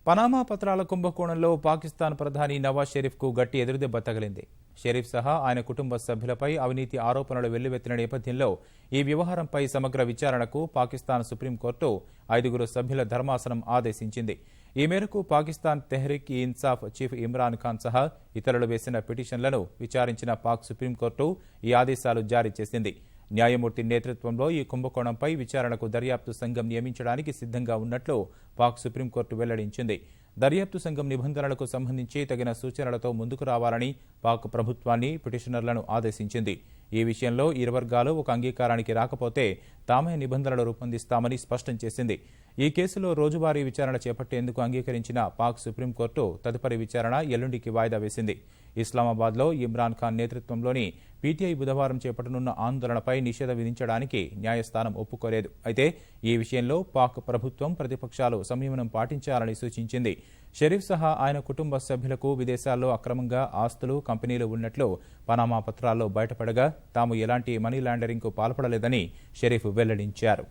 Panama పత్రాల కుంభకోణంలో పాకిస్తాన్ ప్రధాని నవాజ్ షరీఫ్కు గట్టి ఎదురుదెబ్బ తగిలింది. షరీఫ్ సహా ఆయన కుటుంబ సభ్యులపై అవినీతి ఆరోపణలు వెల్లువెత్తిన నేపథ్యంలో ఈ వ్యవహారంపై సమగ్ర విచారణకు పాకిస్తాన్ సుప్రీంకోర్టు 5 సభ్యుల ధర్మాసనం ఆదేశించింది. ఈ మేరకు పాకిస్తాన్ తెహ్రీక్ ఈ ఇన్సాఫ్ చీఫ్ ఇమ్రాన్ ఖాన్ సహా ఇతరులు వేసిన పిటిషన్లను విచారించిన పాక్ సుప్రీంకోర్టు ఈ ఆదేశాలు జారీ చేసింది. న్యాయమూర్తి నేతృత్వంలో ఈ కుంభకోణంపై విచారణకు దర్యాప్తు సంఘం నియమించడానికి సిద్ధంగా ఉన్నట్లు పాక్ సుప్రీంకోర్టు వెల్లడించింది. దర్యాప్తు సంఘం నిబంధనలకు సంబంధించి తగిన సూచనలతో ముందుకు రావాలని పాక్ ప్రభుత్వాన్ని పిటిషనర్లను ఆదేశించింది. ఈ విషయంలో ఇరు వర్గాలు ఒక అంగీకారానికి రాకపోతే తామే నిబంధనలు రూపొందిస్తామని స్పష్టం చేసింది. ఈ కేసులో రోజువారీ విచారణ చేపట్టేందుకు అంగీకరించిన పాక్ సుప్రీంకోర్టు తదుపరి విచారణ ఎల్లుండికి వాయిదా వేసింది. ఇస్లామాబాద్లో ఇమ్రాన్ ఖాన్ నేతృత్వంలోని పీటీఐ బుధవారం చేపట్టనున్న ఆందోళనపై నిషేధం విధించడానికి న్యాయస్థానం ఒప్పుకోలేదు. అయితే ఈ విషయంలో పాక్ ప్రభుత్వం ప్రతిపక్షాలు సంయమనం పాటించాలని సూచించింది. షరీఫ్ సహా ఆయన కుటుంబ సభ్యులకు విదేశాల్లో అక్రమంగా ఆస్తులు, కంపెనీలు ఉన్నట్లు పనామా పత్రాల్లో బయటపడగా తాము ఎలాంటి మనీ లాండరింగ్కు పాల్పడలేదని షరీఫ్ వెల్లడించారు.